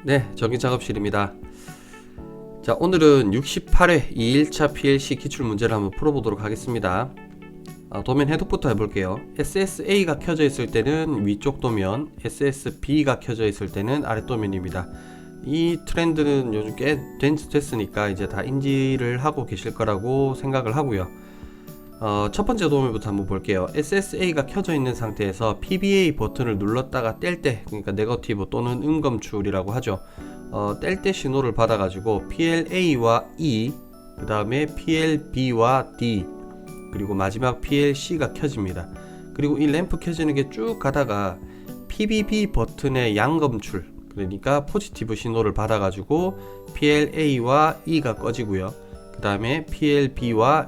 네, 전기작업실입니다. 자, 오늘은 68회 2일차 PLC 기출문제를 한번 풀어보도록 하겠습니다. 도면 해독부터 해볼게요. SSA가 켜져 있을 때는 위쪽 도면, SSB가 켜져 있을 때는 아랫 도면입니다. 이 트렌드는 요즘 꽤 됐으니까 이제 다 인지를 하고 계실 거라고 생각을 하고요. 첫 번째 도면부터 한번 볼게요. SSA가 켜져 있는 상태에서 PBA 버튼을 눌렀다가 뗄 때, 그러니까 네거티브 또는 음검출이라고 하죠. 뗄 때 신호를 받아가지고 PLA와 E, 그 다음에 PLB와 D, 그리고 마지막 PLC가 켜집니다. 그리고 이 램프 켜지는 게 쭉 가다가 PBB 버튼의 양검출, 그러니까 포지티브 신호를 받아가지고 PLA와 E가 꺼지고요. 그 다음에 PLB와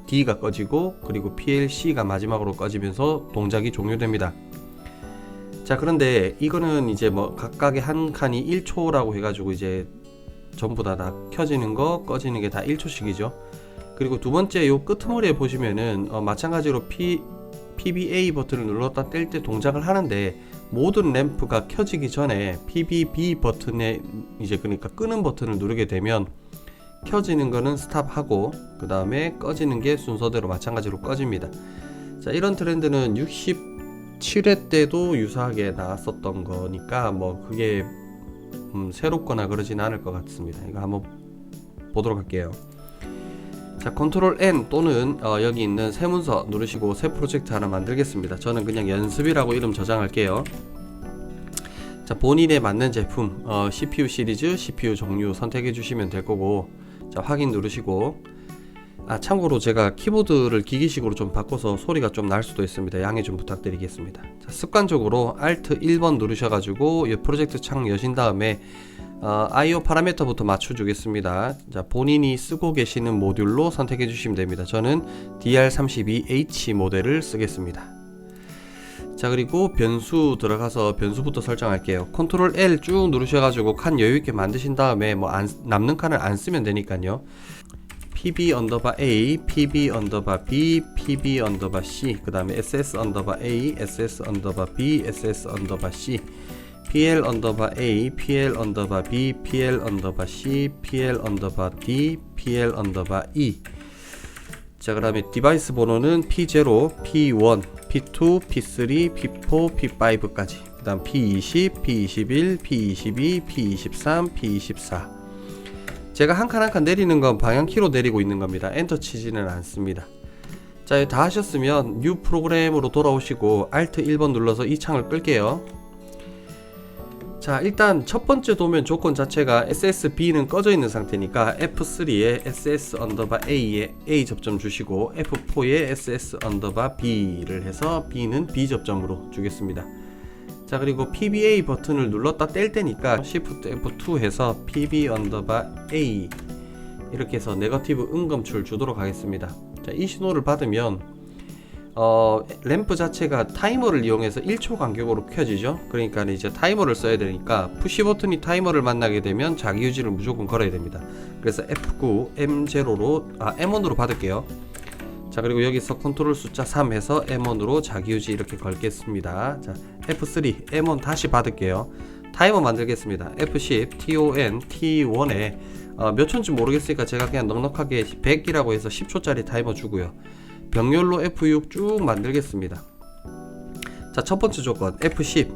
D가 꺼지고, 그리고 PLC가 마지막으로 꺼지면서 동작이 종료됩니다. 자, 그런데 이거는 이제 뭐 각각의 한 칸이 1초라고 해가지고 이제 전부 다 켜지는 거 꺼지는 게 다 1초씩이죠. 그리고 두 번째 요 끄트머리에 보시면은 마찬가지로 PBA 버튼을 눌렀다 뗄 때 동작을 하는데, 모든 램프가 켜지기 전에 PBB 버튼에 이제 그러니까 끄는 버튼을 누르게 되면 켜지는 거는 스탑하고, 그 다음에 꺼지는 게 순서대로 마찬가지로 꺼집니다. 자, 이런 트렌드는 67회 때도 유사하게 나왔었던 거니까 뭐 그게 새롭거나 그러진 않을 것 같습니다. 이거 한번 보도록 할게요. 자, 컨트롤 N 또는 여기 있는 새 문서 누르시고 새 프로젝트 하나 만들겠습니다. 저는 그냥 연습이라고 이름 저장할게요. 자, 본인에 맞는 제품, CPU 시리즈, CPU 종류 선택해 주시면 될 거고, 자, 확인 누르시고, 참고로 제가 키보드를 기기식으로 좀 바꿔서 소리가 좀 날 수도 있습니다. 양해 좀 부탁드리겠습니다. 자, 습관적으로 Alt 1번 누르셔가지고 이 프로젝트 창 여신 다음에 IO 파라미터부터 맞춰주겠습니다. 자, 본인이 쓰고 계시는 모듈로 선택해 주시면 됩니다. 저는 DR32H 모델을 쓰겠습니다. 자, 그리고 변수 들어가서 변수부터 설정할게요. 컨트롤 L 쭉 누르셔가지고 칸 여유있게 만드신 다음에 뭐 남는 칸을 안 쓰면 되니까요. PB_A, PB_B, PB_C, 그 다음에 SS_A, SS_B, SS_C, PL_A, PL_B, PL_C, PL_D, PL_E. 자, 그 다음에 디바이스 번호는 P0, P1, P2, P3, P4, P5까지. 그 다음 P20, P21, P22, P23, P24. 제가 한 칸 한 칸 내리는 건 방향키로 내리고 있는 겁니다. 엔터 치지는 않습니다. 자, 다 하셨으면 뉴 프로그램으로 돌아오시고 Alt 1번 눌러서 이 창을 끌게요. 자, 일단 첫 번째 도면 조건 자체가 SSB는 꺼져 있는 상태니까 F3에 SS_A에 A 접점 주시고, F4에 SS_B를 해서 B는 B 접점으로 주겠습니다. 자, 그리고 PBA 버튼을 눌렀다 뗄 때니까 Shift F2 해서 PB_A 이렇게 해서 네거티브 음검출 주도록 하겠습니다. 자, 이 신호를 받으면 램프 자체가 타이머를 이용해서 1초 간격으로 켜지죠. 그러니까 이제 타이머를 써야 되니까 푸시 버튼이 타이머를 만나게 되면 자기 유지를 무조건 걸어야 됩니다. 그래서 F9 M1으로 받을게요. 자, 그리고 여기서 컨트롤 숫자 3 해서 M1으로 자기 유지 이렇게 걸겠습니다. 자, F3 M1 다시 받을게요. 타이머 만들겠습니다. F10 TON T1에 몇 초인지 모르겠으니까 제가 그냥 넉넉하게 100이라고 해서 10초짜리 타이머 주고요. 병렬로 F6 쭉 만들겠습니다. 자, 첫 번째 조건 F10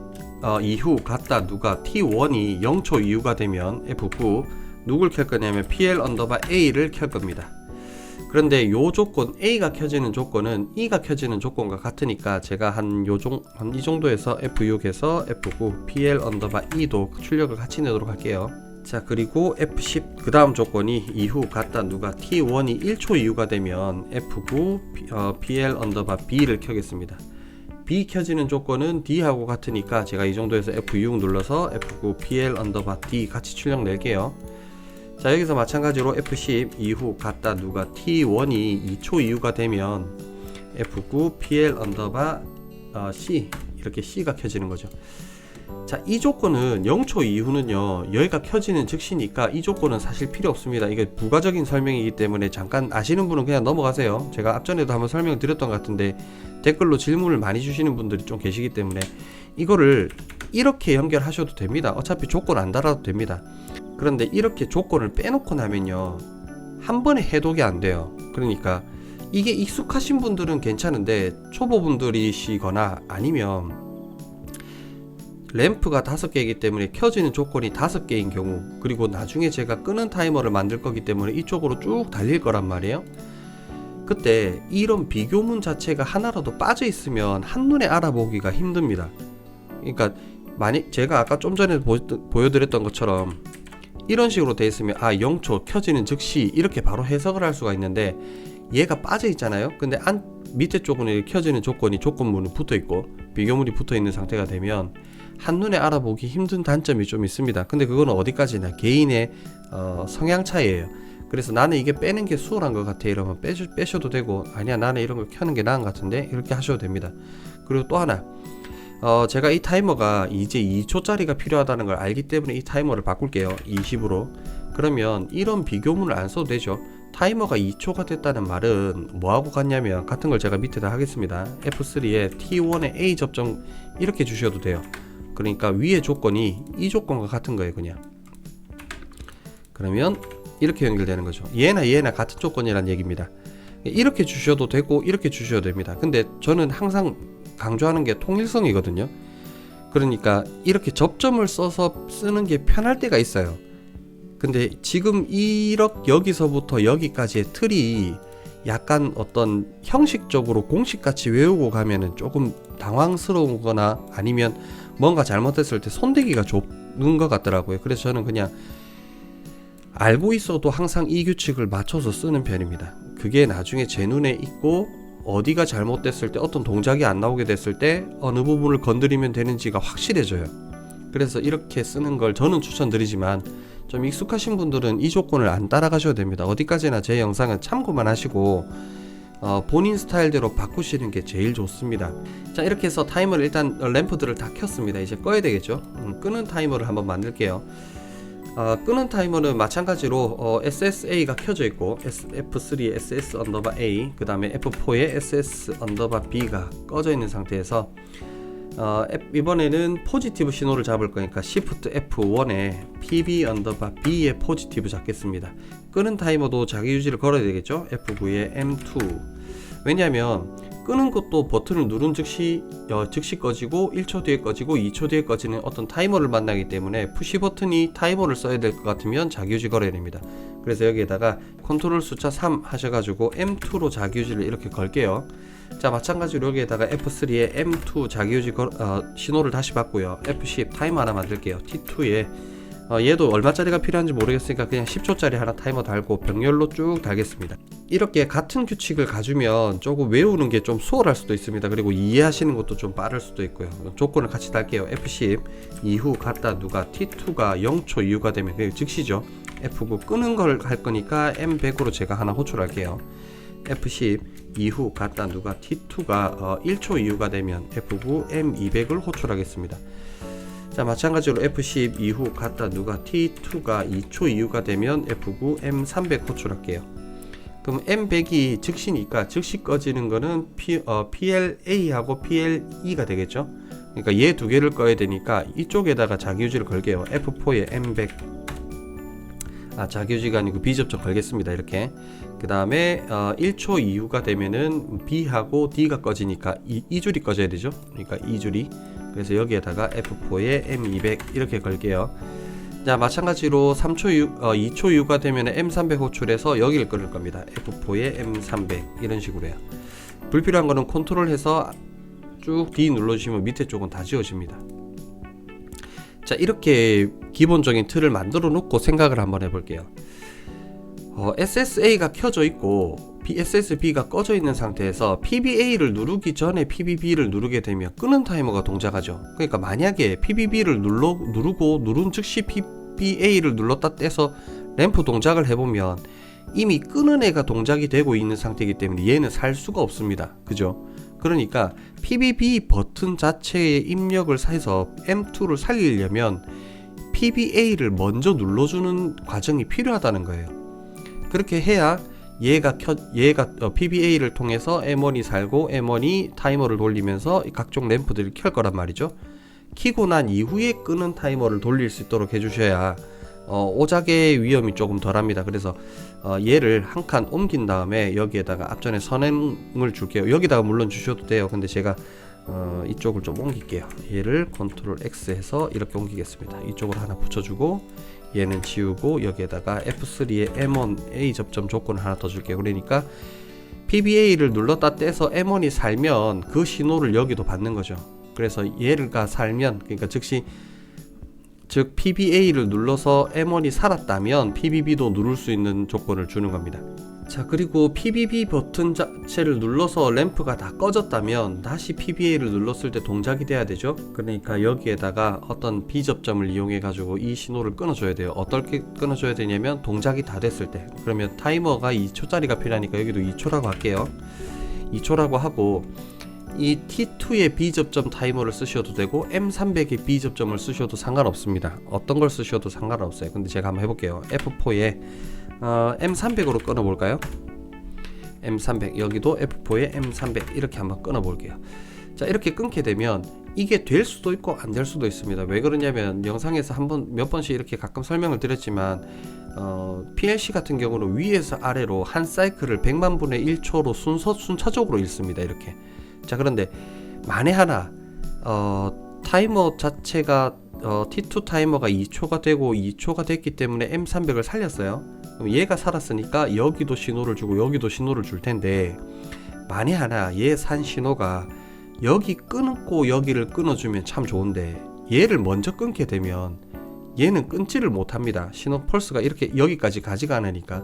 이후 갖다 누가 T1이 0초 이후가 되면 F9 누굴 켤 거냐면 PL_A를 켤 겁니다. 그런데 요 조건 A가 켜지는 조건은 E가 켜지는 조건과 같으니까 제가 한 이 정도에서 F6에서 F9 PL_E도 출력을 같이 내도록 할게요. 자, 그리고 F10 그 다음 조건이 이후 갖다 누가 T1이 1초 이후가 되면 F9 PL_B를 켜겠습니다. B 켜지는 조건은 D하고 같으니까 제가 이 정도에서 F6 눌러서 F9 PL_D 같이 출력 낼게요. 자, 여기서 마찬가지로 F10 이후 갖다 누가 T1이 2초 이후가 되면 F9 PL_C 이렇게 C가 켜지는 거죠. 자, 이 조건은 0초 이후는요 여기가 켜지는 즉시니까 이 조건은 사실 필요 없습니다. 이게 부가적인 설명이기 때문에 잠깐 아시는 분은 그냥 넘어가세요. 제가 앞전에도 한번 설명드렸던 것 같은데 댓글로 질문을 많이 주시는 분들이 좀 계시기 때문에 이거를 이렇게 연결하셔도 됩니다. 어차피 조건 안 달아도 됩니다. 그런데 이렇게 조건을 빼놓고 나면요, 한 번에 해독이 안 돼요. 그러니까 이게 익숙하신 분들은 괜찮은데 초보분들이시거나 아니면 램프가 5개이기 때문에 켜지는 조건이 5개인 경우, 그리고 나중에 제가 끄는 타이머를 만들 거기 때문에 이쪽으로 쭉 달릴 거란 말이에요. 그때 이런 비교문 자체가 하나라도 빠져 있으면 한눈에 알아보기가 힘듭니다. 그러니까 만약 제가 아까 좀 전에 보여드렸던 것처럼 이런 식으로 돼 있으면 0초 켜지는 즉시 이렇게 바로 해석을 할 수가 있는데, 얘가 빠져 있잖아요. 근데 밑에 쪽은 켜지는 조건이 조건문이 붙어 있고 비교문이 붙어 있는 상태가 되면 한눈에 알아보기 힘든 단점이 좀 있습니다. 근데 그거는 어디까지나 개인의 성향 차이예요. 그래서 나는 이게 빼는 게 수월한 것 같아 이러면 빼셔도 되고, 아니야 나는 이런 걸 켜는 게 나은 것 같은데 이렇게 하셔도 됩니다. 그리고 또 하나, 제가 이 타이머가 이제 2초짜리가 필요하다는 걸 알기 때문에 이 타이머를 바꿀게요. 20으로. 그러면 이런 비교문을 안 써도 되죠. 타이머가 2초가 됐다는 말은 뭐하고 같냐면, 같은 걸 제가 밑에다 하겠습니다. F3에 T1에 A 접점 이렇게 주셔도 돼요. 그러니까 위에 조건이 이 조건과 같은 거예요. 그냥 그러면 이렇게 연결되는 거죠. 얘나 같은 조건이란 얘기입니다. 이렇게 주셔도 되고 이렇게 주셔도 됩니다. 근데 저는 항상 강조하는 게 통일성이거든요. 그러니까 이렇게 접점을 써서 쓰는 게 편할 때가 있어요. 근데 지금 여기서부터 여기까지의 틀이 약간 어떤 형식적으로 공식같이 외우고 가면은 조금 당황스러우거나 아니면 뭔가 잘못했을 때 손대기가 좁은 것 같더라고요. 그래서 저는 그냥 알고 있어도 항상 이 규칙을 맞춰서 쓰는 편입니다. 그게 나중에 제 눈에 있고 어디가 잘못됐을 때, 어떤 동작이 안 나오게 됐을 때 어느 부분을 건드리면 되는지가 확실해져요. 그래서 이렇게 쓰는 걸 저는 추천드리지만, 좀 익숙하신 분들은 이 조건을 안 따라가셔도 됩니다. 어디까지나 제 영상은 참고만 하시고 본인 스타일대로 바꾸시는 게 제일 좋습니다. 자, 이렇게 해서 타이머를 일단 램프들을 다 켰습니다. 이제 꺼야 되겠죠. 끄는 타이머를 한번 만들게요. 끄는 타이머는 마찬가지로 SSA가 켜져 있고 F3에 SS_A, 그 다음에 F4에 SS_B가 꺼져 있는 상태에서 이번에는 포지티브 신호를 잡을 거니까 Shift F1에 PB_B의 포지티브 잡겠습니다. 끄는 타이머도 자기 유지를 걸어야 되겠죠. F9에 M2. 왜냐하면 끄는 것도 버튼을 누른 즉시 꺼지고 1초 뒤에 꺼지고 2초 뒤에 꺼지는 어떤 타이머를 만나기 때문에 푸시 버튼이 타이머를 써야 될 것 같으면 자기 유지 걸어야 됩니다. 그래서 여기에다가 컨트롤 숫자 3 하셔가지고 M2로 자기 유지를 이렇게 걸게요. 자, 마찬가지로 여기에다가 F3에 M2 자기유지 신호를 다시 받고요. F10 타이머 하나 만들게요. T2에 얘도 얼마짜리가 필요한지 모르겠으니까 그냥 10초짜리 하나 타이머 달고 병렬로 쭉 달겠습니다. 이렇게 같은 규칙을 가지면 조금 외우는 게 좀 수월할 수도 있습니다. 그리고 이해하시는 것도 좀 빠를 수도 있고요. 조건을 같이 달게요. F10 이후 갖다 누가 T2가 0초 이후가 되면 그게 즉시죠. F9 끄는 걸 할 거니까 M100으로 제가 하나 호출할게요. F10 이후 갖다 누가 T2가 1초 이후가 되면 F9 M200을 호출하겠습니다. 자, 마찬가지로 F10 이후 갖다 누가 T2가 2초 이후가 되면 F9 M300 호출할게요. 그럼 M100이 즉시니까 즉시 꺼지는 거는 PLA하고 PLE가 되겠죠. 그러니까 얘 두 개를 꺼야 되니까 이쪽에다가 자기유지를 걸게요. F4에 M100 자기유지가 아니고 B접점 걸겠습니다. 이렇게. 그 다음에 1초 이후가 되면은 B하고 D가 꺼지니까 이 줄이 꺼져야 되죠. 그러니까 이 줄이. 그래서 여기에다가 F4에 M200 이렇게 걸게요. 자, 마찬가지로 2초 이후가 되면 M300 호출해서 여기를 끊을 겁니다. F4에 M300 이런 식으로 해요. 불필요한 거는 컨트롤 해서 쭉 D 눌러주시면 밑에 쪽은 다 지워집니다. 자, 이렇게 기본적인 틀을 만들어 놓고 생각을 한번 해볼게요. SSA가 켜져 있고 SSB가 꺼져 있는 상태에서 PBA를 누르기 전에 PBB를 누르게 되면 끄는 타이머가 동작하죠. 그러니까 만약에 PBB를 누르고 누른 즉시 PBA를 눌렀다 떼서 램프 동작을 해보면 이미 끄는 애가 동작이 되고 있는 상태이기 때문에 얘는 살 수가 없습니다. 그죠? 그러니까 PBB 버튼 자체의 입력을 해서 M2를 살리려면 PBA를 먼저 눌러주는 과정이 필요하다는 거예요. 그렇게 해야 얘가 PBA를 통해서 M1이 살고 M1이 타이머를 돌리면서 각종 램프들을 켤 거란 말이죠. 키고 난 이후에 끄는 타이머를 돌릴 수 있도록 해주셔야 오작의 위험이 조금 덜합니다. 그래서 얘를 한 칸 옮긴 다음에 여기에다가 앞전에 선행을 줄게요. 여기다가 물론 주셔도 돼요. 근데 제가 이쪽을 좀 옮길게요. 얘를 컨트롤 X 해서 이렇게 옮기겠습니다. 이쪽으로 하나 붙여주고 얘는 지우고 여기에다가 F3에 M1 A 접점 조건을 하나 더 줄게요. 그러니까 PBA를 눌렀다 떼서 M1이 살면 그 신호를 여기도 받는 거죠. 그래서 얘가 살면, 그러니까 즉 PBA를 눌러서 M1이 살았다면 PBB도 누를 수 있는 조건을 주는 겁니다. 자, 그리고 PBB 버튼 자체를 눌러서 램프가 다 꺼졌다면 다시 PBA를 눌렀을 때 동작이 돼야 되죠. 그러니까 여기에다가 어떤 비접점을 이용해 가지고 이 신호를 끊어줘야 돼요. 어떻게 끊어줘야 되냐면 동작이 다 됐을 때. 그러면 타이머가 2초짜리가 필요하니까 여기도 2초라고 할게요. 2초라고 하고 이 T2의 B접점 타이머를 쓰셔도 되고 M300의 B접점을 쓰셔도 상관없습니다. 어떤 걸 쓰셔도 상관없어요. 근데 제가 한번 해볼게요. F4에 M300으로 끊어볼까요? M300, 여기도 F4에 M300 이렇게 한번 끊어볼게요. 자, 이렇게 끊게 되면 이게 될 수도 있고 안 될 수도 있습니다. 왜 그러냐면 영상에서 몇 번씩 이렇게 가끔 설명을 드렸지만 PLC 같은 경우는 위에서 아래로 한 사이클을 100만 분의 1초로 순차적으로 읽습니다. 이렇게. 자, 그런데 만에 하나 타이머 자체가 T2 타이머가 2초가 되고 2초가 됐기 때문에 M300을 살렸어요. 그럼 얘가 살았으니까 여기도 신호를 주고 여기도 신호를 줄 텐데, 만에 하나 얘 산 신호가 여기 끊고 여기를 끊어주면 참 좋은데 얘를 먼저 끊게 되면 얘는 끊지를 못합니다. 신호 펄스가 이렇게 여기까지 가지가 않으니까.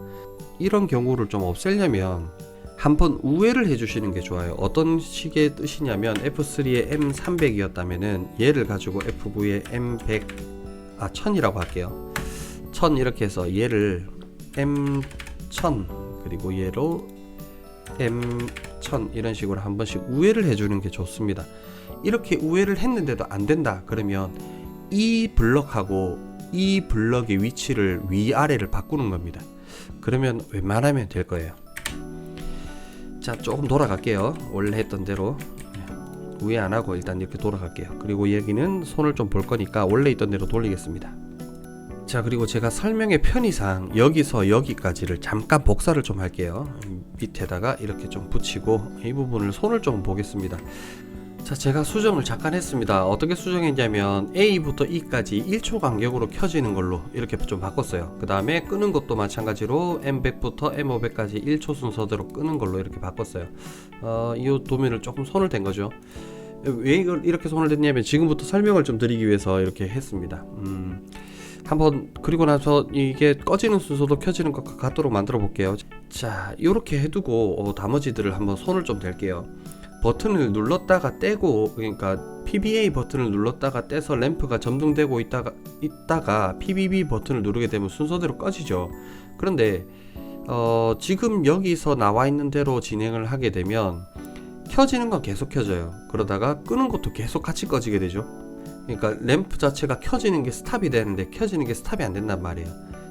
이런 경우를 좀 없애려면 한번 우회를 해주시는 게 좋아요. 어떤 식의 뜻이냐면 F3의 M300이었다면은 얘를 가지고 FV의 M100, 1000이라고 할게요. 1000 이렇게 해서 얘를 M1000 그리고 얘로 M1000 이런 식으로 한 번씩 우회를 해주는 게 좋습니다. 이렇게 우회를 했는데도 안 된다 그러면 이 블럭하고 이 블럭의 위치를 위아래를 바꾸는 겁니다. 그러면 웬만하면 될 거예요. 자, 조금 돌아갈게요. 원래 했던 대로 우회 안 하고 일단 이렇게 돌아갈게요. 그리고 여기는 손을 좀 볼 거니까 원래 있던 대로 돌리겠습니다. 자, 그리고 제가 설명의 편의상 여기서 여기까지를 잠깐 복사를 좀 할게요. 밑에다가 이렇게 좀 붙이고 이 부분을 손을 좀 보겠습니다. 자, 제가 수정을 잠깐 했습니다. 어떻게 수정했냐면 A부터 E까지 1초 간격으로 켜지는 걸로 이렇게 좀 바꿨어요. 그 다음에 끄는 것도 마찬가지로 M100부터 M500까지 1초 순서대로 끄는 걸로 이렇게 바꿨어요. 이 도면을 조금 손을 댄 거죠. 왜 이걸 이렇게 손을 댔냐면 지금부터 설명을 좀 드리기 위해서 이렇게 했습니다. 한번 그리고 나서 이게 꺼지는 순서도 켜지는 것과 같도록 만들어 볼게요. 자, 이렇게 해두고 나머지들을 한번 손을 좀 댈게요. 버튼을 눌렀다가 떼고, 그러니까 PBA 버튼을 눌렀다가 떼서 램프가 점등되고 있다가 PBB 버튼을 누르게 되면 순서대로 꺼지죠. 그런데 지금 여기서 나와 있는 대로 진행을 하게 되면 켜지는 건 계속 켜져요. 그러다가 끄는 것도 계속 같이 꺼지게 되죠. 그러니까 램프 자체가 켜지는 게 스탑이 되는데 켜지는 게 스탑이 안 된단 말이에요.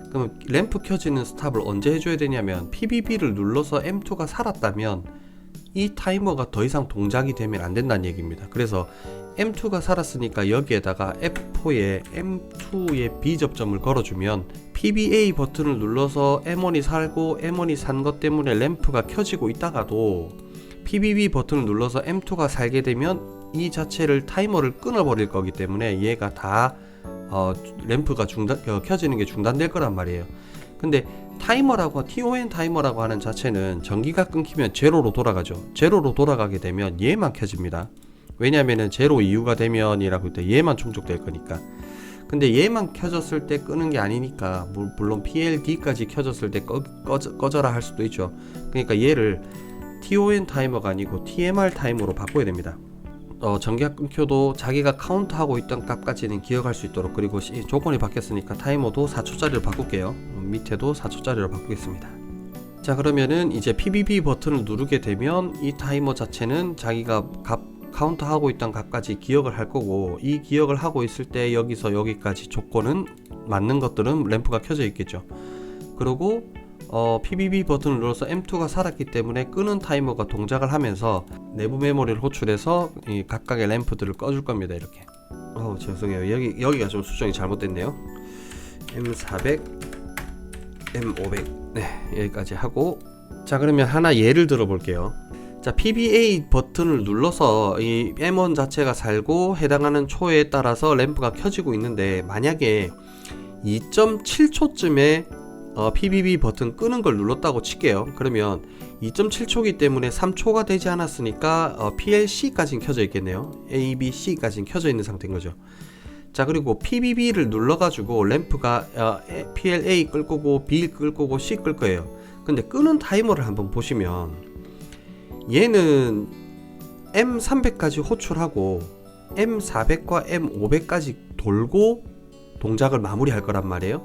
그러면 램프 켜지는 스탑을 언제 해줘야 되냐면 PBB를 눌러서 M2가 살았다면 이 타이머가 더 이상 동작이 되면 안 된다는 얘기입니다. 그래서 M2가 살았으니까 여기에다가 F4에 M2의 B접점을 걸어주면 PBA 버튼을 눌러서 M1이 살고 M1이 산 것 때문에 램프가 켜지고 있다가도 PBB 버튼을 눌러서 M2가 살게 되면 이 자체를 타이머를 끊어버릴 거기 때문에 얘가 다 램프가 켜지는 게 중단될 거란 말이에요. 근데 타이머라고 TON 타이머라고 하는 자체는 전기가 끊기면 제로로 돌아가죠. 제로로 돌아가게 되면 얘만 켜집니다. 왜냐면은 제로 이후가 되면이라고 할 때 얘만 충족될 거니까. 근데 얘만 켜졌을 때 끄는 게 아니니까 물론 PLD까지 켜졌을 때 꺼져라 할 수도 있죠. 그러니까 얘를 TON 타이머가 아니고 TMR 타이머로 바꿔야 됩니다. 전기가 끊겨도 자기가 카운트하고 있던 값까지는 기억할 수 있도록. 그리고 조건이 바뀌었으니까 타이머도 4초짜리로 바꿀게요. 밑에도 4초짜리로 바꾸겠습니다. 자, 그러면은 이제 PBB 버튼을 누르게 되면 이 타이머 자체는 자기가 카운트하고 있던 값까지 기억을 할 거고, 이 기억을 하고 있을 때 여기서 여기까지 조건은 맞는 것들은 램프가 켜져 있겠죠. 그리고 PBB 버튼을 눌러서 M2가 살았기 때문에 끄는 타이머가 동작을 하면서 내부 메모리를 호출해서 이 각각의 램프들을 꺼줄 겁니다. 이렇게. 죄송해요. 여기가 좀 수정이 잘못됐네요. M400, M500. 네, 여기까지 하고, 자, 그러면 하나 예를 들어 볼게요. 자, PBA 버튼을 눌러서 이 M1 자체가 살고 해당하는 초에 따라서 램프가 켜지고 있는데, 만약에 2.7초쯤에 PBB 버튼 끄는 걸 눌렀다고 칠게요. 그러면 2.7초기 때문에 3초가 되지 않았으니까 PLC까지는 켜져 있겠네요. A, B, C까지는 켜져 있는 상태인 거죠. 자, 그리고 PBB를 눌러가지고 램프가 PLA 끌 거고 B 끌 거고 C 끌 거예요. 근데 끄는 타이머를 한번 보시면 얘는 M300까지 호출하고 M400과 M500까지 돌고 동작을 마무리할 거란 말이에요.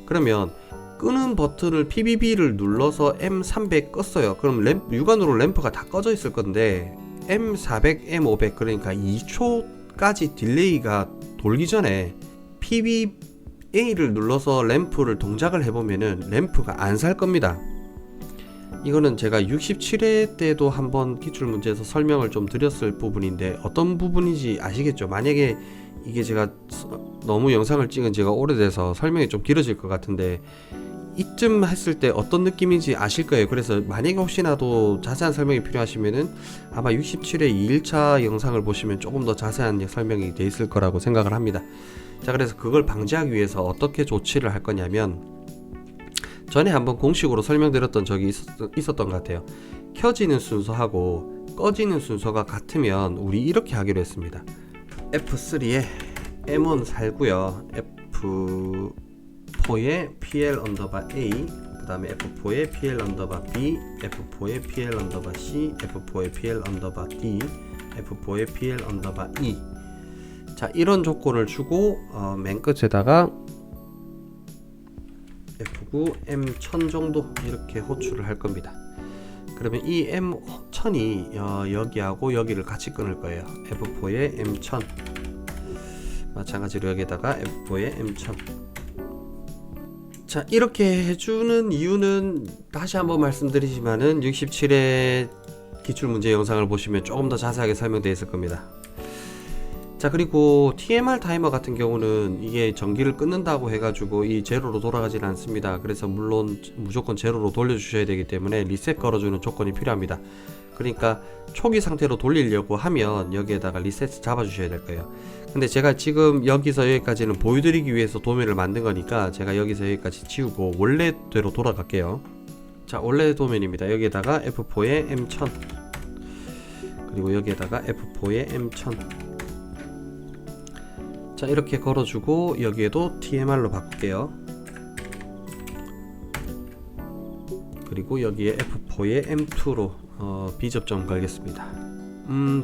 그러면 끄는 버튼을 PBB를 눌러서 M300 껐어요. 그럼 육안으로 램프가 다 꺼져 있을 건데 M400, M500 그러니까 2초까지 딜레이가 돌기 전에 PBA를 눌러서 램프를 동작을 해보면은 램프가 안 살 겁니다. 이거는 제가 67회 때도 한번 기출문제에서 설명을 좀 드렸을 부분인데 어떤 부분인지 아시겠죠? 만약에 이게 제가 너무 영상을 찍은 지가 오래돼서 설명이 좀 길어질 것 같은데 이쯤 했을 때 어떤 느낌인지 아실 거예요. 그래서 만약에 혹시나도 자세한 설명이 필요하시면은 아마 67회 2일차 영상을 보시면 조금 더 자세한 설명이 돼 있을 거라고 생각을 합니다. 자, 그래서 그걸 방지하기 위해서 어떻게 조치를 할 거냐면 전에 한번 공식으로 설명드렸던 적이 있었던 것 같아요. 켜지는 순서하고 꺼지는 순서가 같으면 우리 이렇게 하기로 했습니다. F3에 M1 살고요. F4에 PL 언더바 A, 그 다음에 F4에 PL 언더바 B, F4에 PL 언더바 C, F4에 PL 언더바 D, F4에 PL 언더바 E. 자, 이런 조건을 주고 맨 끝에다가 F9, M1000 정도 이렇게 호출을 할 겁니다. 그러면 이 M1000이 여기하고 여기를 같이 끊을 거예요. F4에 M1000 마찬가지로 여기에다가 F4에 M1000. 자, 이렇게 해주는 이유는 다시 한번 말씀드리지만은 67회 기출문제 영상을 보시면 조금 더 자세하게 설명되어 있을 겁니다. 자, 그리고 TMR 타이머 같은 경우는 이게 전기를 끊는다고 해가지고 이 제로로 돌아가진 않습니다. 그래서 물론 무조건 제로로 돌려주셔야 되기 때문에 리셋 걸어주는 조건이 필요합니다. 그러니까 초기 상태로 돌리려고 하면 여기에다가 리셋 잡아주셔야 될 거예요. 근데 제가 지금 여기서 여기까지는 보여드리기 위해서 도면을 만든 거니까 제가 여기서 여기까지 지우고 원래대로 돌아갈게요. 자, 원래 도면입니다. 여기에다가 F4에 M1000 그리고 여기에다가 F4에 M1000. 자, 이렇게 걸어주고 여기에도 TMR로 바꿀게요. 그리고 여기에 F4에 M2로 비접점 걸겠습니다.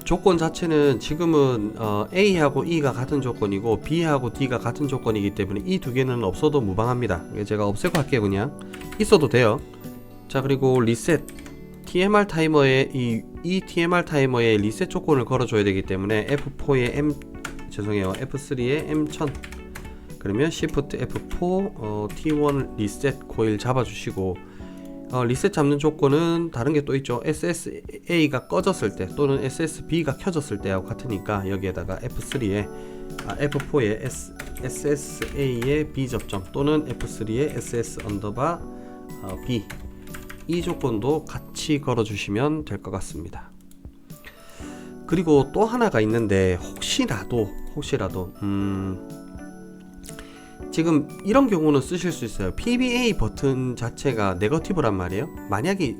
조건 자체는 지금은 A하고 E가 같은 조건이고 B하고 D가 같은 조건이기 때문에 이 두 개는 없어도 무방합니다. 제가 없애고 할게요. 그냥 있어도 돼요. 자, 그리고 리셋 TMR 타이머에 이 TMR 타이머에 리셋 조건을 걸어줘야 되기 때문에 F4에 F3에 M1000 그러면 Shift F4 T1 리셋 코일 잡아주시고 리셋 잡는 조건은 다른 게 또 있죠. SSA가 꺼졌을 때 또는 SSB가 켜졌을 때하고 같으니까 여기에다가 F3에 F4에 SSA의 B 접점 또는 F3에 SS 언더바 B 이 조건도 같이 걸어주시면 될 것 같습니다. 그리고 또 하나가 있는데 혹시라도 지금 이런 경우는 쓰실 수 있어요. PBA 버튼 자체가 네거티브란 말이에요. 만약에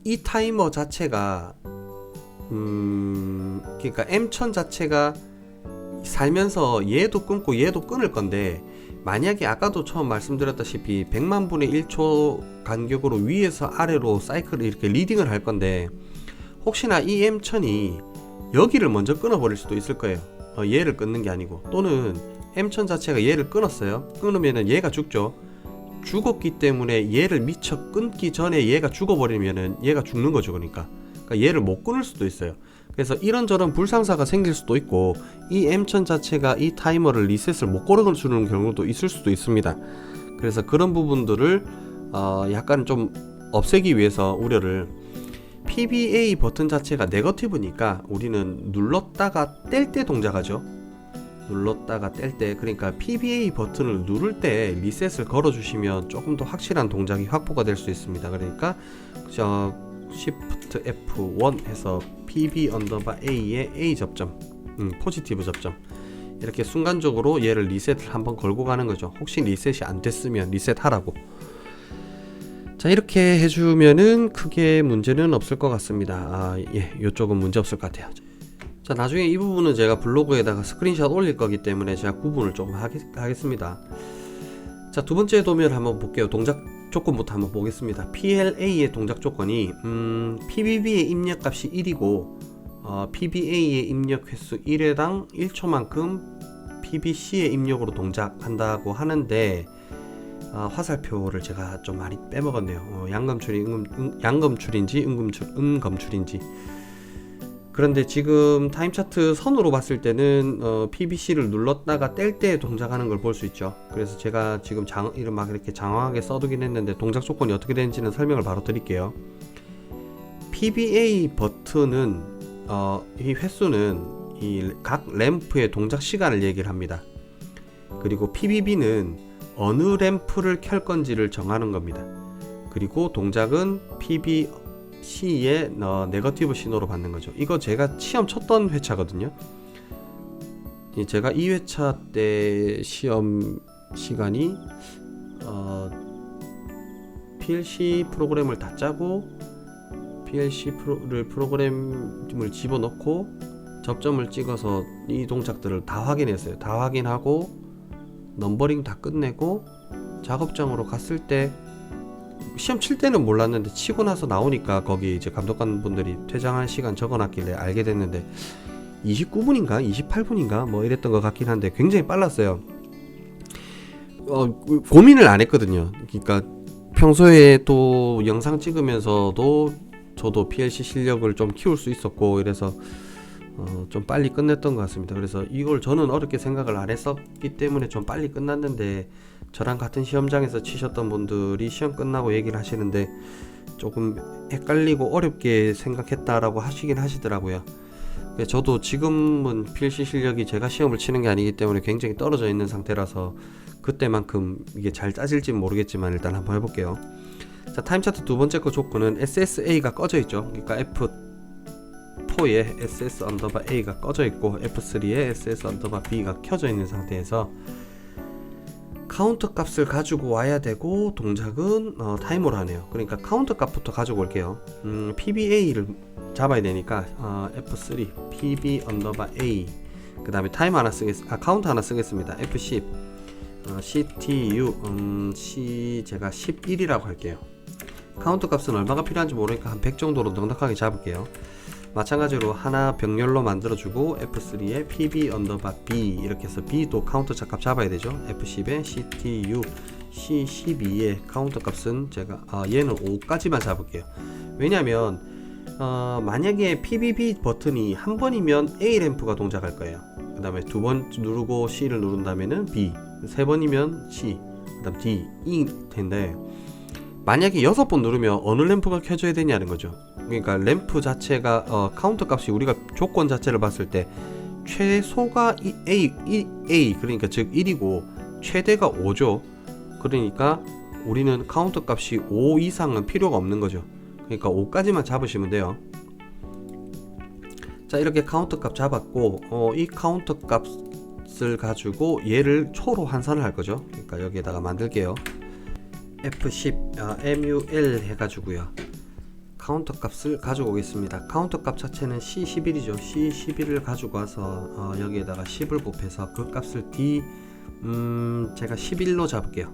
이 타이머 자체가 그러니까 M1000 자체가 살면서 얘도 끊고 얘도 끊을 건데 만약에 아까도 처음 말씀드렸다시피 100만 분의 1초 간격으로 위에서 아래로 사이클을 이렇게 리딩을 할 건데 혹시나 이 M1000이 여기를 먼저 끊어버릴 수도 있을 거예요. 얘를 끊는 게 아니고 또는 M1000 자체가 얘를 끊었어요. 끊으면은 얘가 죽죠. 죽었기 때문에 얘를 미처 끊기 전에 얘가 죽어버리면은 얘가 죽는 거죠. 그러니까 얘를 못 끊을 수도 있어요. 그래서 이런저런 불상사가 생길 수도 있고 이 M1000 자체가 이 타이머를 리셋을 못 걸어주는 경우도 있을 수도 있습니다. 그래서 그런 부분들을 약간 좀 없애기 위해서 우려를 PBA 버튼 자체가 네거티브니까 우리는 눌렀다가 뗄 때 동작하죠. 눌렀다가 뗄 때, 그러니까 PBA 버튼을 누를 때 리셋을 걸어 주시면 조금 더 확실한 동작이 확보가 될 수 있습니다. 그러니까 Shift F1 해서 PB_A의 A 접점, 포지티브 접점, 이렇게 순간적으로 얘를 리셋을 한번 걸고 가는 거죠. 혹시 리셋이 안 됐으면 리셋하라고. 자, 이렇게 해주면은 크게 문제는 없을 것 같습니다. 이쪽은 문제 없을 것 같아요. 자, 나중에 이 부분은 제가 블로그에다가 스크린샷 올릴 거기 때문에 제가 구분을 조금 하겠습니다. 자, 두 번째 도면을 한번 볼게요. 동작 조건부터 한번 보겠습니다. PLA의 동작 조건이 PBB의 입력값이 1이고 PBA의 입력 횟수 1회당 1초만큼 PBC의 입력으로 동작한다고 하는데, 화살표를 제가 좀 많이 빼먹었네요. 양검출인지 음검출인지. 그런데 지금 타임 차트 선으로 봤을 때는 PBC를 눌렀다가 뗄 때 동작하는 걸 볼 수 있죠. 그래서 제가 지금 이렇게 장황하게 써두긴 했는데 동작 조건이 어떻게 되는지는 설명을 바로 드릴게요. PBA 버튼은 이 횟수는 이 각 램프의 동작 시간을 얘기를 합니다. 그리고 PBB는 어느 램프를 켤 건지를 정하는 겁니다. 그리고 동작은 PBC의 네거티브 신호로 받는 거죠. 이거 제가 시험 쳤던 회차거든요. 제가 2회차 때 시험 시간이 PLC 프로그램을 다 짜고 PLC 프로그램을 집어넣고 접점을 찍어서 이 동작들을 다 확인했어요. 다 확인하고 넘버링 다 끝내고 작업장으로 갔을 때, 시험 칠 때는 몰랐는데 치고 나서 나오니까 거기 이제 감독관 분들이 퇴장할 시간 적어놨길래 알게 됐는데 29분인가 28분인가 뭐 이랬던 것 같긴 한데 굉장히 빨랐어요. 고민을 안 했거든요. 그러니까 평소에 또 영상 찍으면서도 저도 PLC 실력을 좀 키울 수 있었고 이래서 좀 빨리 끝냈던 것 같습니다. 그래서 이걸 저는 어렵게 생각을 안 했었기 때문에 좀 빨리 끝났는데, 저랑 같은 시험장에서 치셨던 분들이 시험 끝나고 얘기를 하시는데 조금 헷갈리고 어렵게 생각했다라고 하시긴 하시더라고요. 저도 지금은 PLC 실력이 제가 시험을 치는 게 아니기 때문에 굉장히 떨어져 있는 상태라서 그때만큼 이게 잘 짜질지 모르겠지만 일단 한번 해볼게요. 자, 타임 차트 두 번째 거 조건은 SSA가 꺼져 있죠. 그러니까 F4에 SS_A가 꺼져 있고 F3에 SS_B가 켜져 있는 상태에서 카운터 값을 가지고 와야 되고, 동작은 타이머로 하네요. 그러니까 카운터 값부터 가지고 올게요. PBA를 잡아야 되니까 F3 PB_A, 그 다음에 타이머 하나 카운터 하나 쓰겠습니다. F10 CTU 제가 11이라고 할게요. 카운터 값은 얼마가 필요한지 모르니까 한 100 정도로 넉넉하게 잡을게요. 마찬가지로 하나 병렬로 만들어주고 F3에 PB_B 이렇게 해서 B도 카운터 값 잡아야 되죠. F10에 CTU C12의 카운터 값은 제가 얘는 5까지만 잡을게요. 왜냐면 만약에 PBB 버튼이 한 번이면 A 램프가 동작할 거예요. 그 다음에 두 번 누르고 C를 누른다면은 B, 세 번이면 C, 그 다음 D, E 텐데, 만약에 6번 누르면 어느 램프가 켜져야 되냐는 거죠. 그러니까 램프 자체가 카운터 값이 우리가 조건 자체를 봤을 때 최소가 A 그러니까 즉 1이고 최대가 5죠. 그러니까 우리는 카운터 값이 5 이상은 필요가 없는 거죠. 그러니까 5까지만 잡으시면 돼요. 자, 이렇게 카운터 값 잡았고 이 카운터 값을 가지고 얘를 초로 환산을 할 거죠. 그러니까 여기에다가 만들게요. F10 MUL 해가지고요, 카운터 값을 가지고 오겠습니다. 카운터 값 자체는 C11이죠. C11을 가지고 와서 여기에다가 10을 곱해서 그 값을 제가 11로 잡을게요.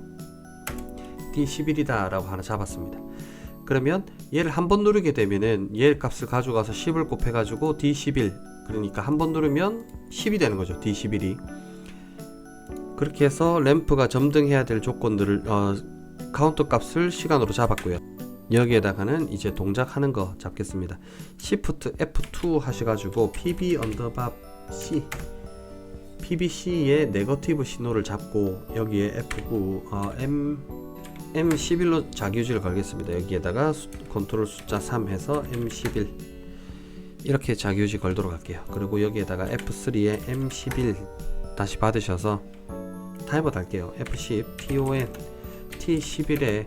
D11이다 라고 하나 잡았습니다. 그러면 얘를 한 번 누르게 되면은 얘 값을 가지고 와서 10을 곱해 가지고 D11, 그러니까 한 번 누르면 10이 되는 거죠. D11이. 그렇게 해서 램프가 점등해야 될 조건들을 카운터 값을 시간으로 잡았고요. 여기에다가는 이제 동작하는 거 잡겠습니다. Shift F2 하셔가지고 PB_C PBC의 네거티브 신호를 잡고 여기에 F9 M11로 자기유지를 걸겠습니다. 여기에다가 컨트롤 숫자 3 해서 M11 이렇게 자기유지 걸도록 할게요. 그리고 여기에다가 F3에 M11 다시 받으셔서 타이머 달게요. F10 TON T11에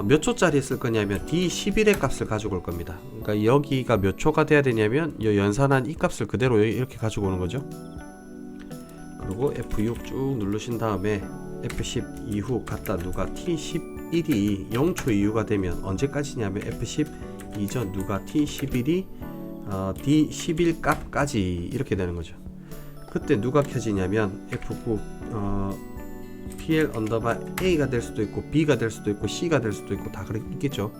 몇 초짜리 쓸 거냐면 D11의 값을 가지고 올 겁니다. 그러니까 여기가 몇 초가 돼야 되냐면 연산한 이 값을 그대로 이렇게 가지고 오는 거죠. 그리고 F6 쭉 누르신 다음에 F10 이후 갖다 누가 T11이 0초 이후가 되면 언제까지냐면 F10 이전 누가 T11이 D11 값까지 이렇게 되는 거죠. 그때 누가 켜지냐면 F9 PL 언더바 A가 될 수도 있고 B가 될 수도 있고 C가 될 수도 있고 다 있겠죠.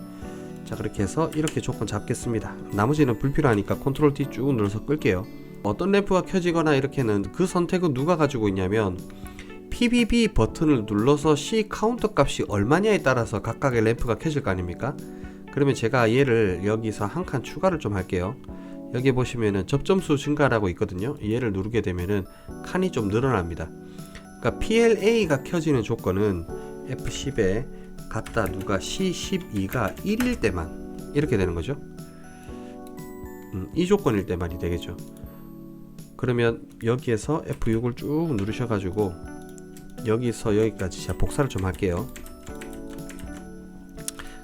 자, 그렇게 해서 이렇게 조건 잡겠습니다. 나머지는 불필요하니까 컨트롤 D 쭉 눌러서 끌게요. 어떤 램프가 켜지거나 이렇게는 그 선택은 누가 가지고 있냐면 PBB 버튼을 눌러서 C 카운터 값이 얼마냐에 따라서 각각의 램프가 켜질 거 아닙니까? 그러면 제가 얘를 여기서 한 칸 추가를 좀 할게요. 여기 보시면은 접점수 증가라고 있거든요. 얘를 누르게 되면은 칸이 좀 늘어납니다. 그러니까 PLA가 켜지는 조건은 F10에 갖다 누가 C12가 1일 때만 이렇게 되는 거죠. 이 조건일 때만이 되겠죠. 그러면 여기에서 F6을 쭉 누르셔가지고 여기서 여기까지 제가 복사를 좀 할게요.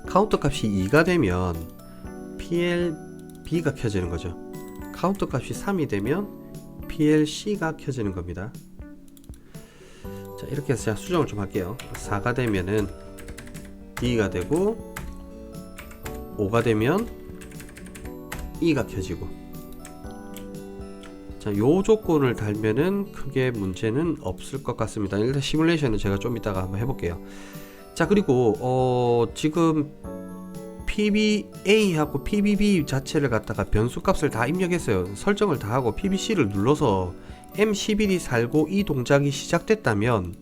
카운터 값이 2가 되면 PLB가 켜지는 거죠. 카운터 값이 3이 되면 PLC가 켜지는 겁니다. 자, 이렇게 해서 제가 수정을 좀 할게요. 4가 되면은 D가 되고 5가 되면 E가 켜지고, 자, 요 조건을 달면은 크게 문제는 없을 것 같습니다. 일단 시뮬레이션은 제가 좀 이따가 한번 해볼게요. 자, 그리고 지금 PBA하고 PBB 자체를 갖다가 변수 값을 다 입력했어요. 설정을 다 하고 PBC를 눌러서 M11이 살고 이 동작이 시작됐다면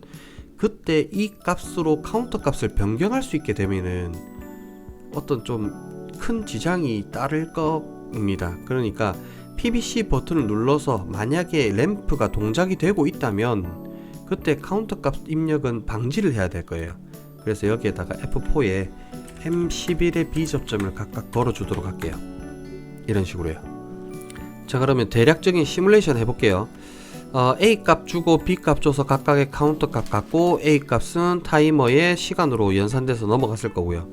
그때 이 값으로 카운터 값을 변경할 수 있게 되면은 어떤 좀 큰 지장이 따를 겁니다. 그러니까 PBC 버튼을 눌러서 만약에 램프가 동작이 되고 있다면 그때 카운터 값 입력은 방지를 해야 될 거예요. 그래서 여기에다가 F4에 M11의 B접점을 각각 걸어 주도록 할게요. 이런 식으로요. 자, 그러면 대략적인 시뮬레이션 해볼게요. A 값 주고 B 값 줘서 각각의 카운터 값 갖고 A 값은 타이머의 시간으로 연산돼서 넘어갔을 거고요.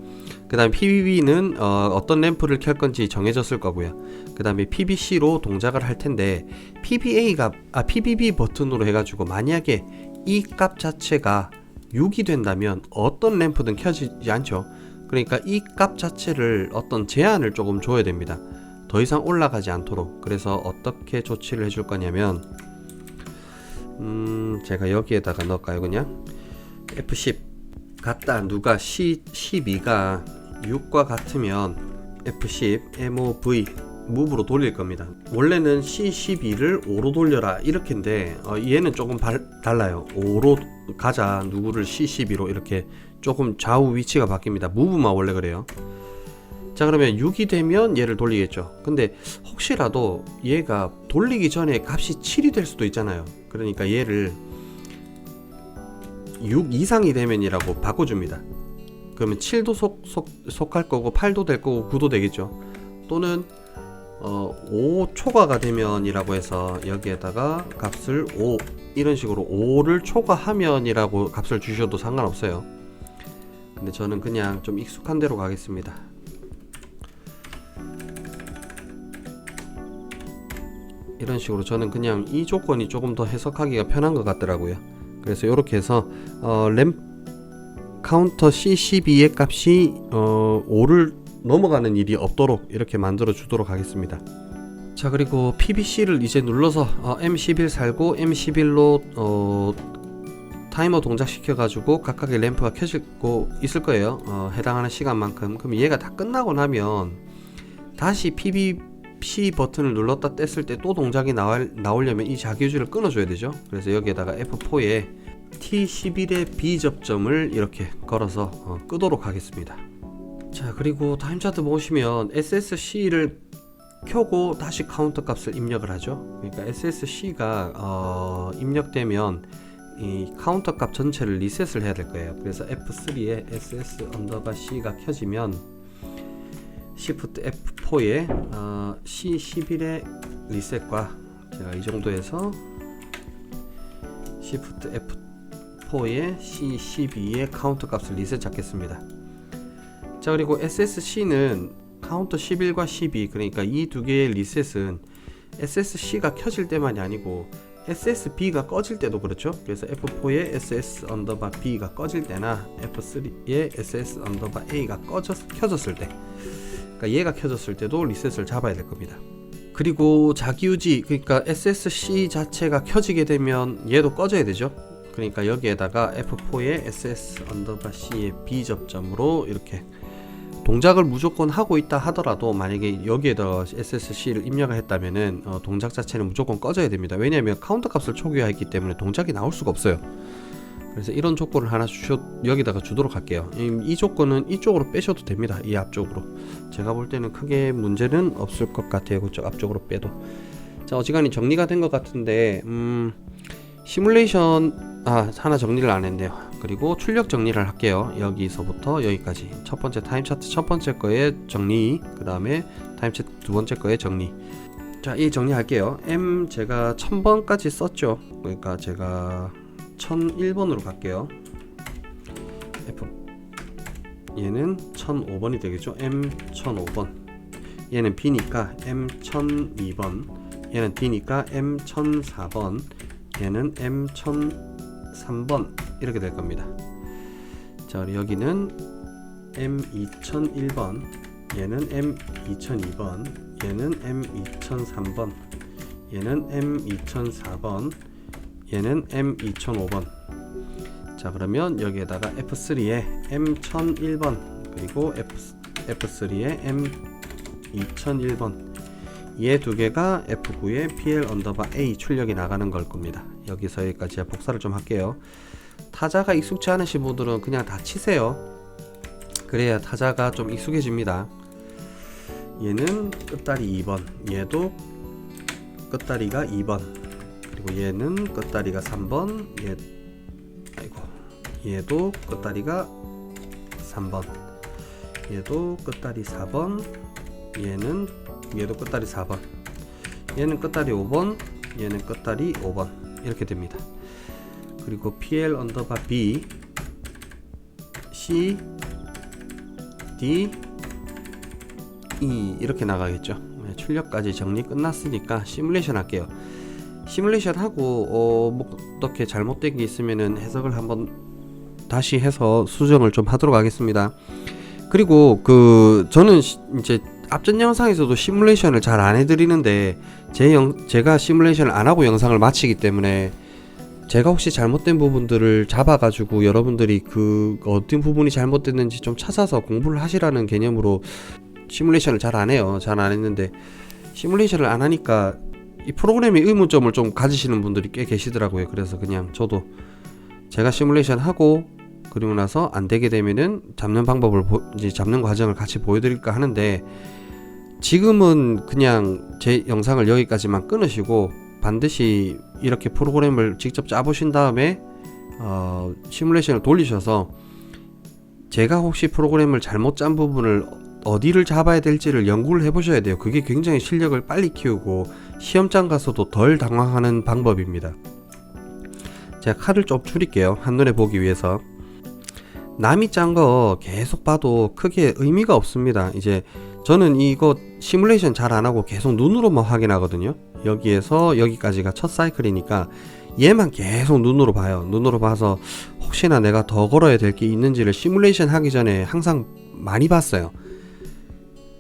그 다음에 PBB는 어떤 램프를 켤 건지 정해졌을 거고요. 그 다음에 PBC로 동작을 할 텐데 PBB 버튼으로 해가지고 만약에 이 값 자체가 6이 된다면 어떤 램프든 켜지지 않죠. 그러니까 이 값 자체를 어떤 제한을 조금 줘야 됩니다. 더 이상 올라가지 않도록. 그래서 어떻게 조치를 해줄 거냐면 제가 여기에다가 넣을까요? 그냥 F10 갖다 누가 C12가 6과 같으면 F10 MOV 무브로 돌릴 겁니다. 원래는 C12를 5로 돌려라 이렇게인데 얘는 조금 달라요. 5로 가자 누구를 C12로 이렇게 조금 좌우 위치가 바뀝니다. 무브만 원래 그래요. 자, 그러면 6이 되면 얘를 돌리겠죠. 근데 혹시라도 얘가 돌리기 전에 값이 7이 될 수도 있잖아요. 그러니까 얘를 6 이상이 되면이라고 바꿔줍니다. 그러면 7도 속할 거고 8도 될 거고 9도 되겠죠. 또는 5 초과가 되면이라고 해서 여기에다가 값을 5 이런 식으로 5를 초과하면이라고 값을 주셔도 상관없어요. 근데 저는 그냥 좀 익숙한 대로 가겠습니다. 이런 식으로 저는 그냥 이 조건이 조금 더 해석하기가 편한 것 같더라고요. 그래서 이렇게 해서 카운터 C12의 값이 5를 넘어가는 일이 없도록 이렇게 만들어 주도록 하겠습니다. 자, 그리고 PBC를 이제 눌러서 M11 살고 M11로 타이머 동작시켜 가지고 각각의 램프가 켜지고 있을 거예요. 해당하는 시간만큼. 그럼 얘가 다 끝나고 나면 다시 PBC 버튼을 눌렀다 뗐을 때 또 동작이 나오려면 이 자기유지를 끊어줘야 되죠. 그래서 여기에다가 F4에 T11의 B접점을 이렇게 걸어서 끄도록 하겠습니다. 자, 그리고 타임차트 보시면 SSC를 켜고 다시 카운터 값을 입력을 하죠. 그러니까 SSC가 입력되면 이 카운터 값 전체를 리셋을 해야 될 거예요. 그래서 F3에 ss_c가 켜지면 Shift F4에 C11의 리셋과 제가 이 정도에서 Shift F4에 C12의 카운터 값을 리셋 잡겠습니다. 자, 그리고 SSC는 카운터 11과 12, 그러니까 이 두 개의 리셋은 SSC가 켜질 때만이 아니고 SSB가 꺼질 때도 그렇죠. 그래서 F4에 SS_B가 꺼질 때나 F3에 SS_A가 켜졌을 때, 그러니까 얘가 켜졌을 때도 리셋을 잡아야 될 겁니다. 그리고 자기유지, 그러니까 SSC 자체가 켜지게 되면 얘도 꺼져야 되죠. 그러니까 여기에다가 F4에 SS_C의 B 접점으로 이렇게 동작을 무조건 하고 있다 하더라도 만약에 여기에다가 SSC를 입력을 했다면은 동작 자체는 무조건 꺼져야 됩니다. 왜냐하면 카운터 값을 초기화했기 때문에 동작이 나올 수가 없어요. 그래서 이런 조건을 하나 여기다가 주도록 할게요. 이 조건은 이쪽으로 빼셔도 됩니다. 이 앞쪽으로. 제가 볼 때는 크게 문제는 없을 것 같아요. 그쪽 앞쪽으로 빼도. 자, 어지간히 정리가 된 것 같은데 시뮬레이션 하나 정리를 안 했네요. 그리고 출력 정리를 할게요. 여기서부터 여기까지 첫 번째 타임 차트 첫 번째 거에 정리, 그 다음에 타임 차트 두 번째 거에 정리. 자, 이 정리할게요. M 제가 1000번까지 썼죠. 그러니까 제가 1001번으로 갈게요. F 얘는 1005번이 되겠죠. M 1005번. 얘는 B니까 M 1002번. 얘는 D니까 M 1004번. 얘는 M 1003번 이렇게 될 겁니다. 자, 여기는 M 2001번, 얘는 M 2002번, 얘는 M 2003번, 얘는 M 2004번, 얘는 M 2005번. 자, 그러면 여기에다가 F3에 M 1001번 그리고 F3에 M 2001번 얘 두 개가 F9에 PL_A 출력이 나가는 걸 겁니다. 여기서 여기까지 복사를 좀 할게요. 타자가 익숙치 않으신 분들은 그냥 다 치세요. 그래야 타자가 좀 익숙해집니다. 얘는 끝다리 2번, 얘도 끝다리가 2번, 그리고 얘는 끝다리가 3번, 얘도 끝다리가 3번, 얘도 끝다리 4번, 얘도 끝다리 4번, 얘는 끝다리 5번, 얘는 끝다리 5번 이렇게 됩니다. 그리고 PL_B C D E 이렇게 나가겠죠. 출력까지 정리 끝났으니까 시뮬레이션 할게요. 시뮬레이션 하고 어떻게 잘못된 게 있으면은 해석을 한번 다시 해서 수정을 좀 하도록 하겠습니다. 그리고 저는 이제 앞전 영상에서도 시뮬레이션을 잘 안 해드리는데 제가 시뮬레이션을 안 하고 영상을 마치기 때문에 제가 혹시 잘못된 부분들을 잡아가지고 여러분들이 어떤 부분이 잘못됐는지 좀 찾아서 공부를 하시라는 개념으로 시뮬레이션을 잘 안 해요. 잘 안 했는데 시뮬레이션을 안 하니까 이 프로그램의 의문점을 좀 가지시는 분들이 꽤 계시더라고요. 그래서 그냥 저도 제가 시뮬레이션 하고 그리고 나서 안 되게 되면은 잡는 방법을 이제 잡는 과정을 같이 보여드릴까 하는데 지금은 그냥 제 영상을 여기까지만 끊으시고 반드시 이렇게 프로그램을 직접 짜보신 다음에 시뮬레이션을 돌리셔서 제가 혹시 프로그램을 잘못 짠 부분을 어디를 잡아야 될지를 연구를 해보셔야 돼요. 그게 굉장히 실력을 빨리 키우고 시험장 가서도 덜 당황하는 방법입니다. 제가 칼을 좀 줄일게요. 한눈에 보기 위해서. 남이 짠 거 계속 봐도 크게 의미가 없습니다. 이제 저는 이거 시뮬레이션 잘 안하고 계속 눈으로만 확인하거든요. 여기에서 여기까지가 첫 사이클이니까 얘만 계속 눈으로 봐요. 눈으로 봐서 혹시나 내가 더 걸어야 될 게 있는지를 시뮬레이션 하기 전에 항상 많이 봤어요.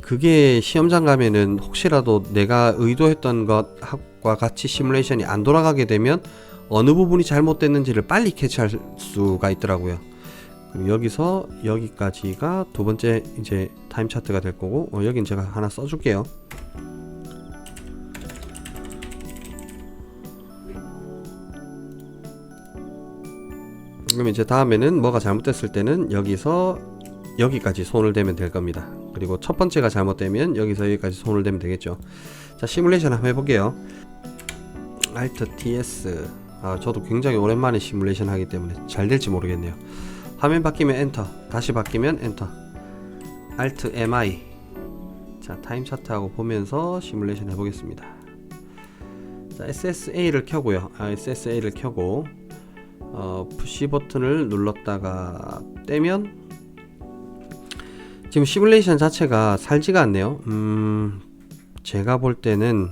그게 시험장 가면은 혹시라도 내가 의도했던 것과 같이 시뮬레이션이 안 돌아가게 되면 어느 부분이 잘못됐는지를 빨리 캐치할 수가 있더라고요. 그리고 여기서 여기까지가 두 번째 이제 타임 차트가 될 거고 여긴 제가 하나 써줄게요. 그럼 이제 다음에는 뭐가 잘못됐을 때는 여기서 여기까지 손을 대면 될 겁니다. 그리고 첫 번째가 잘못되면 여기서 여기까지 손을 대면 되겠죠. 자, 시뮬레이션 한번 해볼게요. Alt TS 저도 굉장히 오랜만에 시뮬레이션 하기 때문에 잘 될지 모르겠네요. 화면 바뀌면 엔터, 다시 바뀌면 엔터, Alt MI. 자, 타임 차트하고 보면서 시뮬레이션 해보겠습니다. 자, SSA를 켜고요. SSA를 켜고 푸시 버튼을 눌렀다가 떼면 지금 시뮬레이션 자체가 살지가 않네요. 제가 볼 때는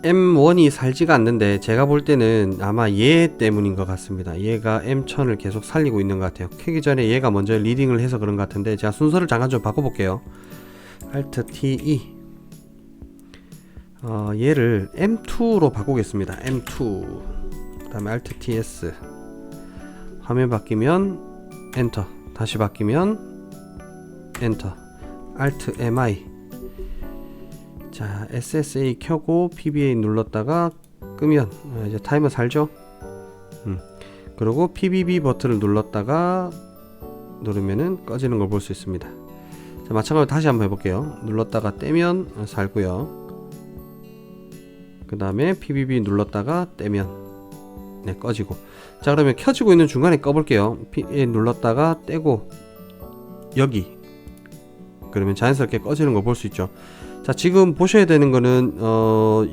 M1이 살지가 않는데, 제가 볼 때는 아마 얘 때문인 것 같습니다. 얘가 M1000을 계속 살리고 있는 것 같아요. 켜기 전에 얘가 먼저 리딩을 해서 그런 것 같은데, 제가 순서를 잠깐 좀 바꿔볼게요. Alt TE. 얘를 M2로 바꾸겠습니다. M2. 그 다음에 Alt TS. 화면 바뀌면 엔터, 다시 바뀌면 엔터, Alt MI. 자, SSA 켜고 PBA 눌렀다가 끄면 이제 타이머 살죠. 그리고 PBB 버튼을 눌렀다가 누르면은 꺼지는 걸 볼 수 있습니다. 자, 마찬가지로 다시 한번 해볼게요. 눌렀다가 떼면 살고요. 그 다음에 PBB 눌렀다가 떼면 네, 꺼지고. 자, 그러면 켜지고 있는 중간에 꺼볼게요. PBA 눌렀다가 떼고 여기, 그러면 자연스럽게 꺼지는 걸 볼 수 있죠. 자, 지금 보셔야 되는 거는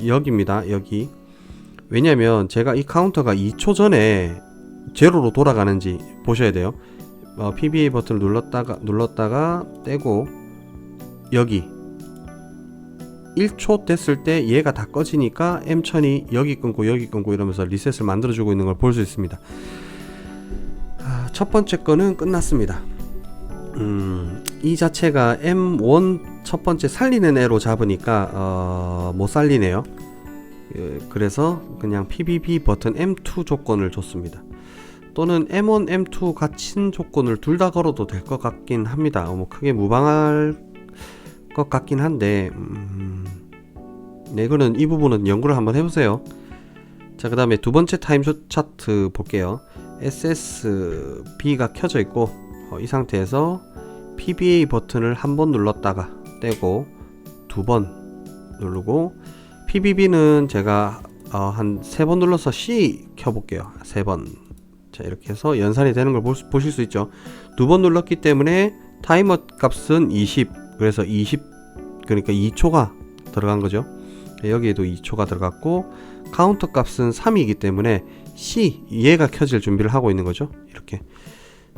여기입니다. 여기. 왜냐면 제가 이 카운터가 2초 전에 제로로 돌아가는지 보셔야 돼요. PBA 버튼을 눌렀다가 떼고 여기 1초 됐을 때 얘가 다 꺼지니까 M1000이 여기 끊고 이러면서 리셋을 만들어주고 있는 걸 볼 수 있습니다. 첫 번째 거는 끝났습니다. 이 자체가 M1 첫 번째 살리는 애로 잡으니까 못 살리네요. 그래서 그냥 PBB 버튼 M2 조건을 줬습니다. 또는 M1, M2 같은 조건을 둘 다 걸어도 될 것 같긴 합니다. 뭐 크게 무방할 것 같긴 한데, 네, 이거는 이 부분은 연구를 한번 해보세요. 자, 그 다음에 두 번째 타임 차트 볼게요. SSB가 켜져 있고 이 상태에서 PBA 버튼을 한 번 눌렀다가 떼고 두 번 누르고, PBB는 제가 한 3번 눌러서 C 켜볼게요. 3번. 자, 이렇게 해서 연산이 되는 걸 보실 수 있죠. 두 번 눌렀기 때문에 타이머 값은 20, 그래서 20, 그러니까 2초가 들어간 거죠. 여기에도 2초가 들어갔고, 카운터 값은 3이기 때문에 C, 얘가 켜질 준비를 하고 있는 거죠. 이렇게.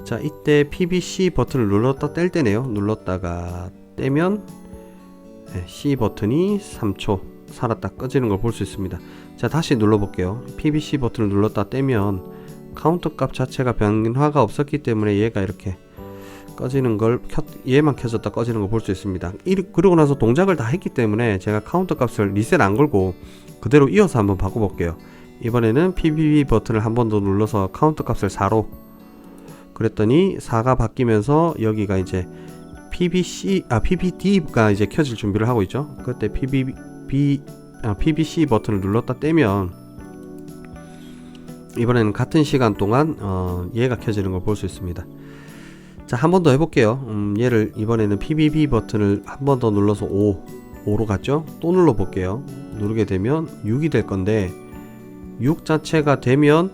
자, 이때 PBC 버튼을 눌렀다 뗄 때네요. 눌렀다가 떼면 C 버튼이 3초 살았다 꺼지는 걸 볼 수 있습니다. 자, 다시 눌러볼게요. PBC 버튼을 눌렀다 떼면 카운터 값 자체가 변화가 없었기 때문에 얘가 이렇게 꺼지는 걸 얘만 켜졌다 꺼지는 걸 볼 수 있습니다. 그러고 나서 동작을 다 했기 때문에 제가 카운터 값을 리셋 안 걸고 그대로 이어서 한번 바꿔볼게요. 이번에는 PBB 버튼을 한 번 더 눌러서 카운터 값을 4로, 그랬더니 4가 바뀌면서 여기가 이제 PBD가 이제 켜질 준비를 하고 있죠. 그때 PBC 버튼을 눌렀다 떼면 이번에는 같은 시간 동안 얘가 켜지는 걸 볼 수 있습니다. 자, 한 번 더 해볼게요. 얘를 이번에는 PBB 버튼을 한 번 더 눌러서 5로 갔죠. 또 눌러볼게요. 누르게 되면 6이 될 건데 6 자체가 되면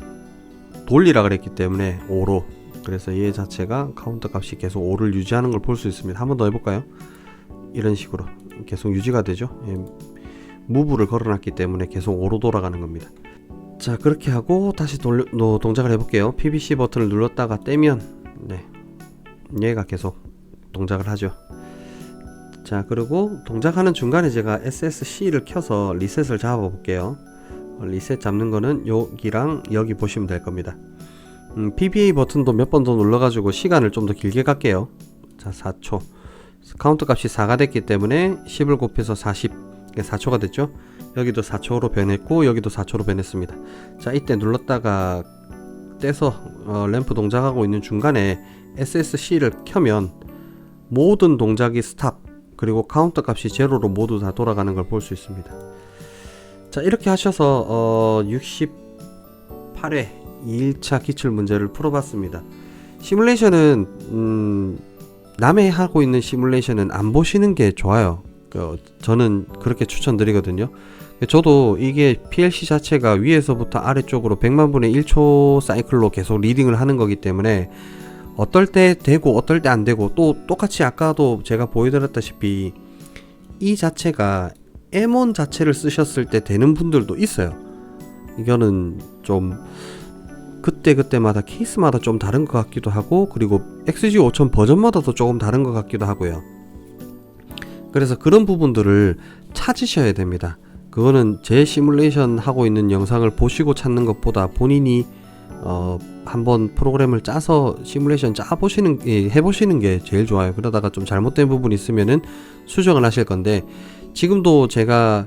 돌리라 그랬기 때문에 5로, 그래서 얘 자체가 카운터 값이 계속 5를 유지하는 걸 볼 수 있습니다. 한 번 더 해볼까요? 이런 식으로 계속 유지가 되죠. 무브를 걸어놨기 때문에 계속 5로 돌아가는 겁니다. 자, 그렇게 하고 다시 동작을 해볼게요. PBC 버튼을 눌렀다가 떼면 네, 얘가 계속 동작을 하죠. 자, 그리고 동작하는 중간에 제가 SSC를 켜서 리셋을 잡아볼게요. 리셋 잡는 거는 여기랑 여기 보시면 될 겁니다. PBA 버튼도 몇 번 더 눌러가지고 시간을 좀 더 길게 갈게요. 자, 4초. 카운터 값이 4가 됐기 때문에 10을 곱해서 40, 4초가 됐죠. 여기도 4초로 변했고 여기도 4초로 변했습니다. 자, 이때 눌렀다가 떼서 램프 동작하고 있는 중간에 SSC를 켜면 모든 동작이 스탑, 그리고 카운터 값이 제로로 모두 다 돌아가는 걸 볼 수 있습니다. 자, 이렇게 하셔서 68회 2일차 기출 문제를 풀어봤습니다. 시뮬레이션은 남의 하고 있는 시뮬레이션은 안 보시는 게 좋아요. 저는 그렇게 추천드리거든요. 저도 이게 PLC 자체가 위에서부터 아래쪽으로 100만 분의 1초 사이클로 계속 리딩을 하는 거기 때문에 어떨 때 되고 어떨 때 안 되고, 또 똑같이 아까도 제가 보여드렸다시피 이 자체가 M1 자체를 쓰셨을 때 되는 분들도 있어요. 이거는 좀 그때마다 케이스마다 좀 다른 것 같기도 하고, 그리고 XG5000 버전마다도 조금 다른 것 같기도 하고요. 그래서 그런 부분들을 찾으셔야 됩니다. 그거는 제 시뮬레이션 하고 있는 영상을 보시고 찾는 것보다 본인이 한번 프로그램을 짜서 시뮬레이션 해보시는 게 제일 좋아요. 그러다가 좀 잘못된 부분이 있으면은 수정을 하실 건데, 지금도 제가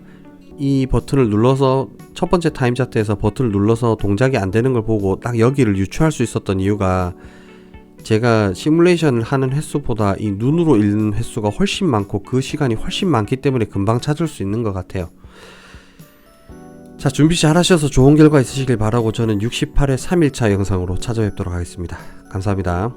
이 버튼을 눌러서 첫 번째 타임 차트에서 버튼을 눌러서 동작이 안 되는 걸 보고 딱 여기를 유추할 수 있었던 이유가, 제가 시뮬레이션을 하는 횟수보다 이 눈으로 읽는 횟수가 훨씬 많고 그 시간이 훨씬 많기 때문에 금방 찾을 수 있는 것 같아요. 자, 준비 잘 하셔서 좋은 결과 있으시길 바라고, 저는 68회 3일차 영상으로 찾아뵙도록 하겠습니다. 감사합니다.